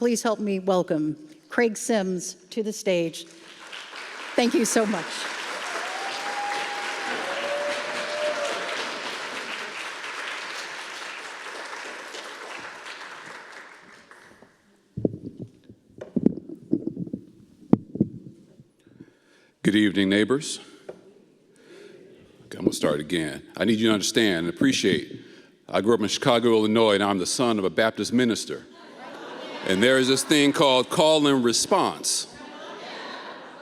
Please help me welcome Craig Sims to the stage. Thank you so much. Good evening, neighbors. Okay, I'm gonna start again. I need you to understand and appreciate, I grew up in Chicago, Illinois, and I'm the son of a Baptist minister. And there is this thing called call and response.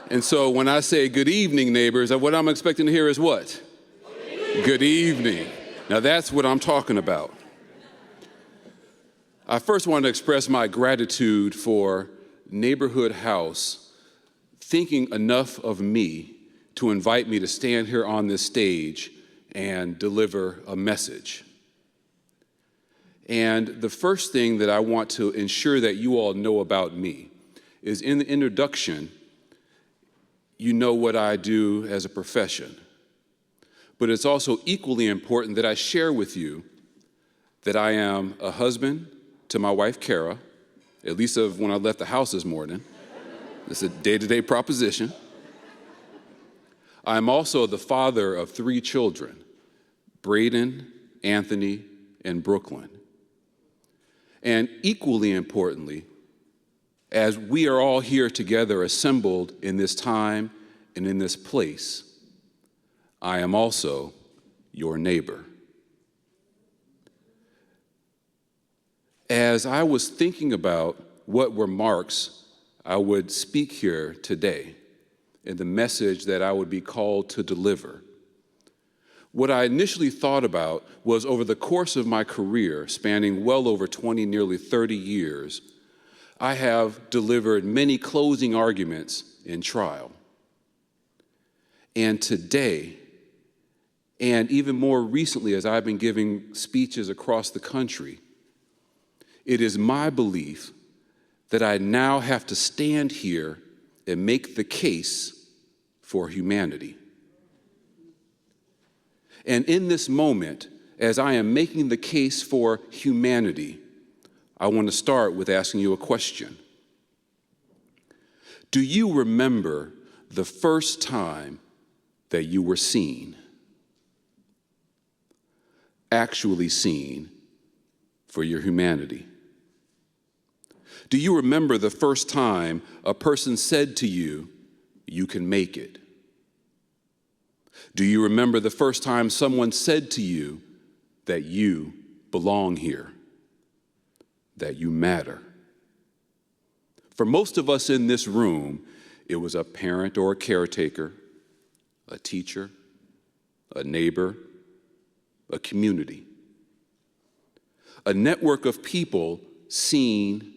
And so when I say good evening, neighbors, what I'm expecting to hear is what? Good evening. Now that's what I'm talking about. I first want to express my gratitude for Neighborhood House thinking enough of me to invite me to stand here on this stage and deliver a message. And the first thing that I want to ensure that you all know about me is in the introduction, you know what I do as a profession. But it's also equally important that I share with you that I am a husband to my wife, Kara, at least of when I left the house this morning. It's a day-to-day proposition. I'm also the father of 3 children, Braden, Anthony, and Brooklyn. And equally importantly, as we are all here together assembled in this time and in this place, I am also your neighbor. As I was thinking about what remarks I would speak here today and the message that I would be called to deliver, what I initially thought about was over the course of my career, spanning well over 20, nearly 30 years, I have delivered many closing arguments in trial. And today, and even more recently as I've been giving speeches across the country, it is my belief that I now have to stand here and make the case for humanity. And in this moment, as I am making the case for humanity, I want to start with asking you a question. Do you remember the first time that you were seen? Actually seen for your humanity? Do you remember the first time a person said to you, "You can make it"? Do you remember the first time someone said to you that you belong here, that you matter? For most of us in this room, it was a parent or a caretaker, a teacher, a neighbor, a community, a network of people seen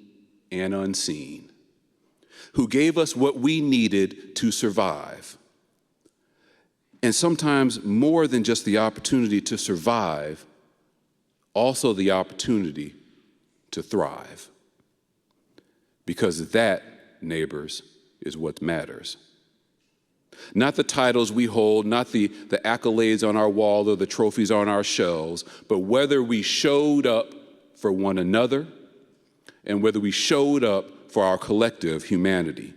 and unseen, who gave us what we needed to survive. And sometimes more than just the opportunity to survive, also the opportunity to thrive. Because that, neighbors, is what matters. Not the titles we hold, not the accolades on our wall or the trophies on our shelves, but whether we showed up for one another and whether we showed up for our collective humanity.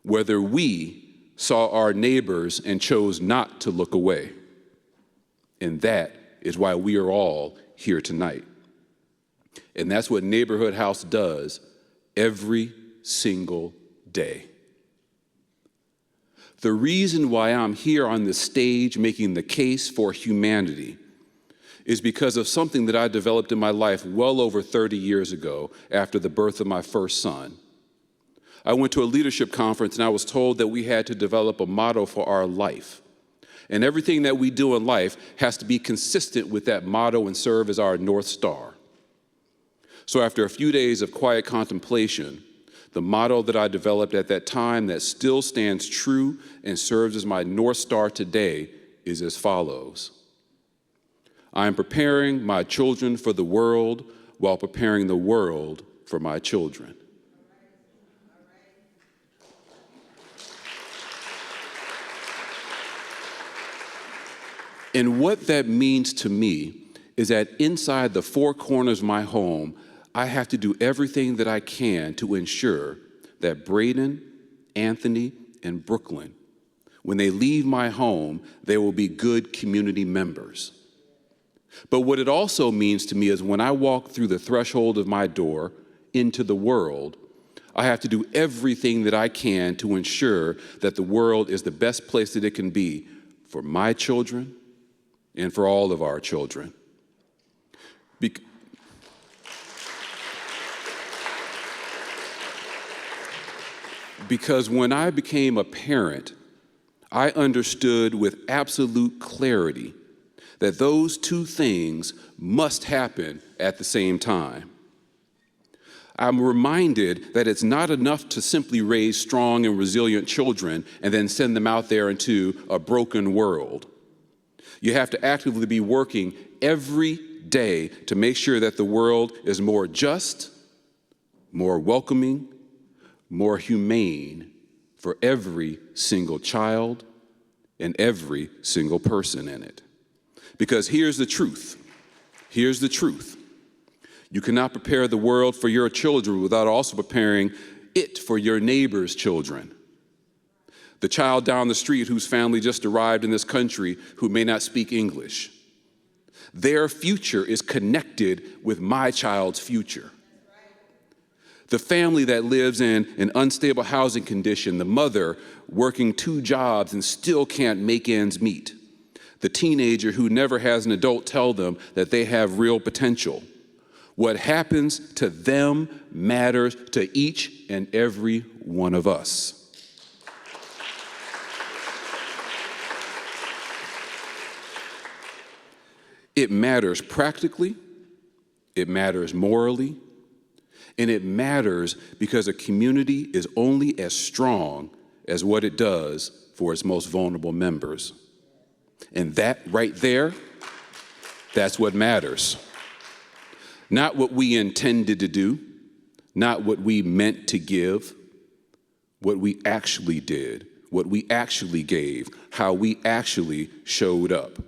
Whether we saw our neighbors and chose not to look away. And that is why we are all here tonight. And that's what Neighborhood House does every single day. The reason why I'm here on this stage making the case for humanity is because of something that I developed in my life well over 30 years ago after the birth of my first son. I went to a leadership conference and I was told that we had to develop a motto for our life. And everything that we do in life has to be consistent with that motto and serve as our North Star. So after a few days of quiet contemplation, the motto that I developed at that time that still stands true and serves as my North Star today is as follows. I am preparing my children for the world while preparing the world for my children. And what that means to me is that inside the four corners of my home, I have to do everything that I can to ensure that Braden, Anthony, and Brooklyn, when they leave my home, they will be good community members. But what it also means to me is when I walk through the threshold of my door into the world, I have to do everything that I can to ensure that the world is the best place that it can be for my children and for all of our children. Because when I became a parent, I understood with absolute clarity that those two things must happen at the same time. I'm reminded that it's not enough to simply raise strong and resilient children and then send them out there into a broken world. You have to actively be working every day to make sure that the world is more just, more welcoming, more humane for every single child and every single person in it. Because here's the truth. Here's the truth. You cannot prepare the world for your children without also preparing it for your neighbor's children. The child down the street whose family just arrived in this country who may not speak English. Their future is connected with my child's future. The family that lives in an unstable housing condition, the mother working 2 jobs and still can't make ends meet. The teenager who never has an adult tell them that they have real potential. What happens to them matters to each and every one of us. It matters practically, it matters morally, and it matters because a community is only as strong as what it does for its most vulnerable members. And that right there, that's what matters. Not what we intended to do, not what we meant to give, what we actually did, what we actually gave, how we actually showed up.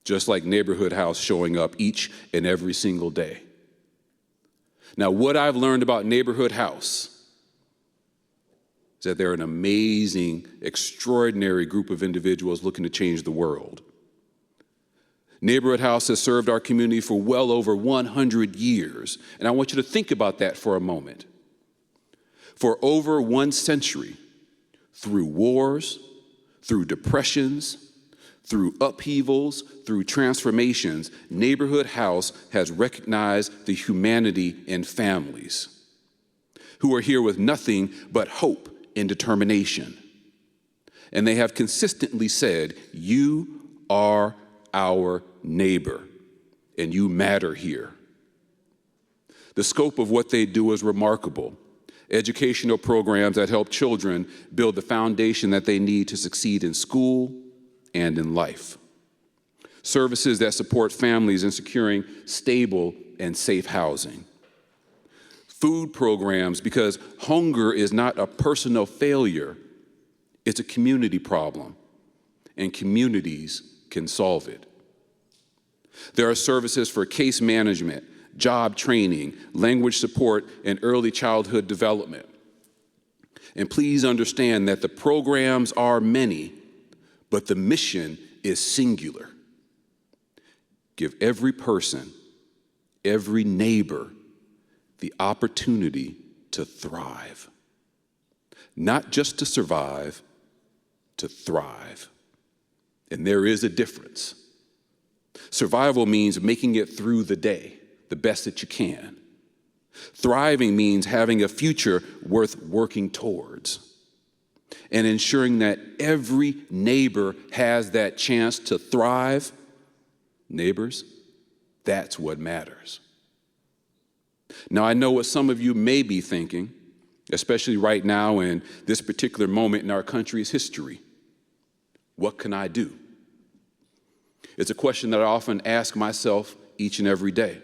Just like Neighborhood House showing up each and every single day. Now, what I've learned about Neighborhood House is that they're an amazing, extraordinary group of individuals looking to change the world. Neighborhood House has served our community for well over 100 years, and I want you to think about that for a moment. For over 1 century, through wars, through depressions, through upheavals, through transformations, Neighborhood House has recognized the humanity in families who are here with nothing but hope and determination. And they have consistently said, you are our neighbor, and you matter here. The scope of what they do is remarkable. Educational programs that help children build the foundation that they need to succeed in school and in life. Services that support families in securing stable and safe housing. Food programs, because hunger is not a personal failure, it's a community problem, and communities can solve it. There are services for case management, job training, language support, and early childhood development. And please understand that the programs are many, but the mission is singular. Give every person, every neighbor, the opportunity to thrive. Not just to survive, to thrive. And there is a difference. Survival means making it through the day, the best that you can. Thriving means having a future worth working towards. And ensuring that every neighbor has that chance to thrive. Neighbors, that's what matters. Now, I know what some of you may be thinking, especially right now in this particular moment in our country's history. What can I do? It's a question that I often ask myself each and every day.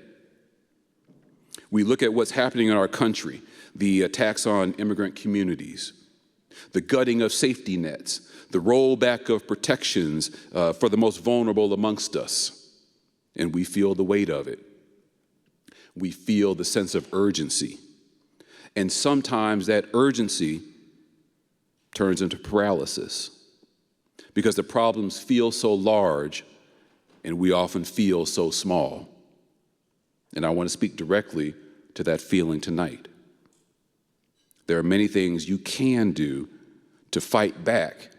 We look at what's happening in our country, the attacks on immigrant communities, the gutting of safety nets, the rollback of protections for the most vulnerable amongst us, and we feel the weight of it. We feel the sense of urgency. And sometimes that urgency turns into paralysis because the problems feel so large and we often feel so small. And I want to speak directly to that feeling tonight. There are many things you can do to fight back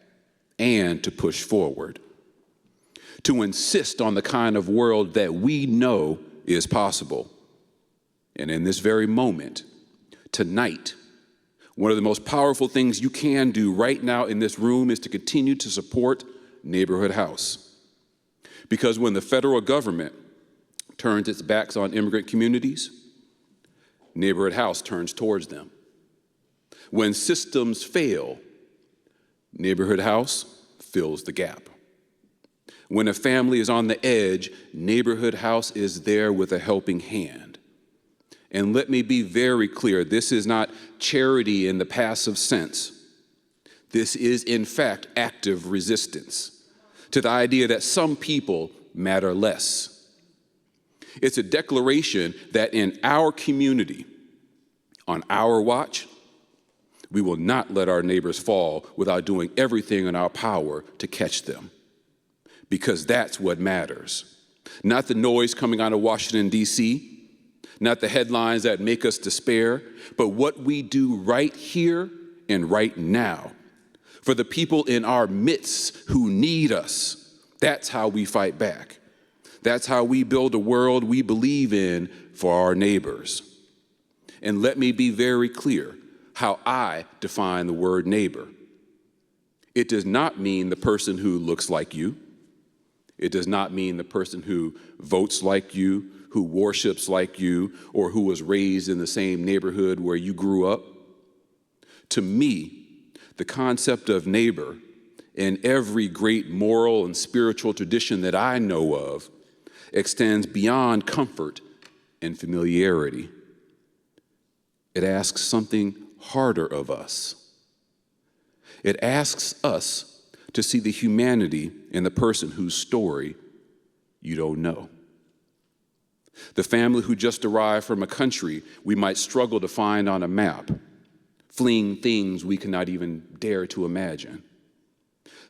and to push forward, to insist on the kind of world that we know is possible. And in this very moment, tonight, one of the most powerful things you can do right now in this room is to continue to support Neighborhood House. Because when the federal government turns its backs on immigrant communities, Neighborhood House turns towards them. When systems fail, Neighborhood House fills the gap. When a family is on the edge, Neighborhood House is there with a helping hand. And let me be very clear, this is not charity in the passive sense. This is, in fact, active resistance to the idea that some people matter less. It's a declaration that in our community, on our watch, we will not let our neighbors fall without doing everything in our power to catch them. Because that's what matters. Not the noise coming out of Washington, D.C., not the headlines that make us despair, but what we do right here and right now for the people in our midst who need us. That's how we fight back. That's how we build a world we believe in for our neighbors. And let me be very clear how I define the word neighbor. It does not mean the person who looks like you. It does not mean the person who votes like you, who worships like you, or who was raised in the same neighborhood where you grew up. To me, the concept of neighbor in every great moral and spiritual tradition that I know of extends beyond comfort and familiarity. It asks something harder of us. It asks us to see the humanity in the person whose story you don't know. The family who just arrived from a country we might struggle to find on a map, fleeing things we cannot even dare to imagine.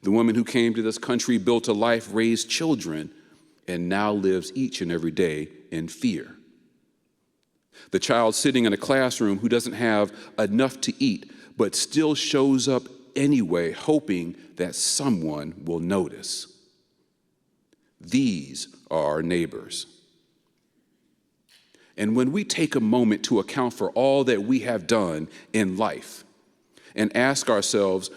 The woman who came to this country, built a life, raised children, and now lives each and every day in fear. The child sitting in a classroom who doesn't have enough to eat, but still shows up anyway, hoping that someone will notice. These are our neighbors. And when we take a moment to account for all that we have done in life and ask ourselves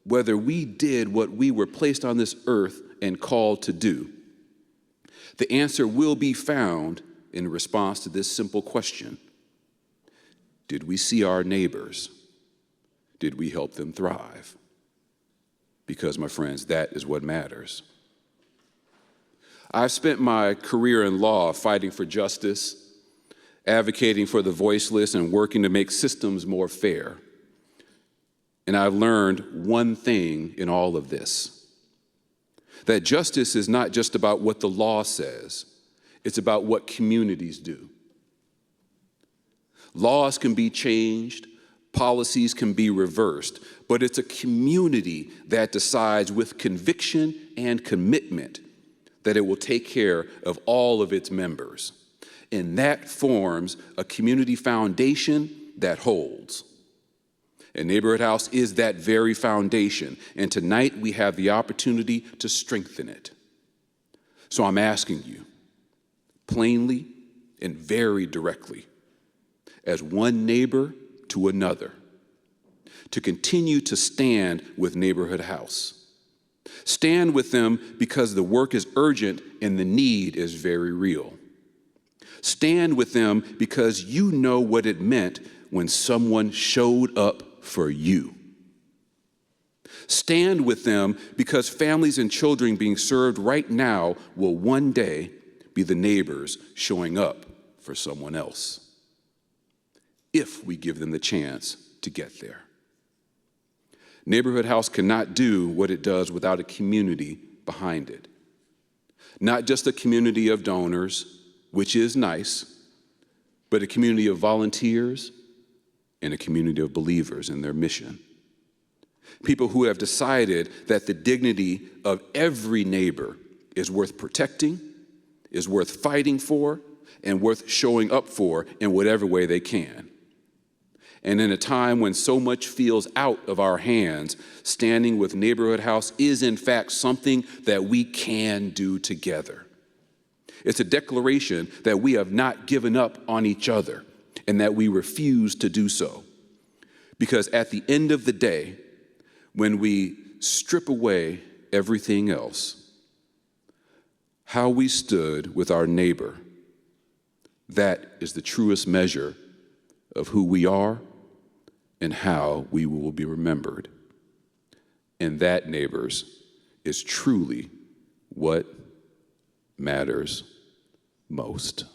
whether we did what we were placed on this earth and called to do, the answer will be found in response to this simple question. Did we see our neighbors? Did we help them thrive? Because, my friends, that is what matters. I've spent my career in law fighting for justice, advocating for the voiceless, and working to make systems more fair. And I've learned one thing in all of this, that justice is not just about what the law says, it's about what communities do. Laws can be changed, policies can be reversed, but it's a community that decides with conviction and commitment that it will take care of all of its members. And that forms a community foundation that holds. And Neighborhood House is that very foundation. And tonight we have the opportunity to strengthen it. So I'm asking you, plainly and very directly, as one neighbor to another, to continue to stand with Neighborhood House. Stand with them because the work is urgent and the need is very real. Stand with them because you know what it meant when someone showed up for you. Stand with them because families and children being served right now will one day be the neighbors showing up for someone else, if we give them the chance to get there. Neighborhood House cannot do what it does without a community behind it. Not just a community of donors, which is nice, but a community of volunteers and a community of believers in their mission. People who have decided that the dignity of every neighbor is worth protecting, is worth fighting for, and worth showing up for in whatever way they can. And in a time when so much feels out of our hands, standing with Neighborhood House is in fact something that we can do together. It's a declaration that we have not given up on each other and that we refuse to do so. Because at the end of the day, when we strip away everything else, how we stood with our neighbor, that is the truest measure of who we are and how we will be remembered. And that, neighbors, is truly what matters most.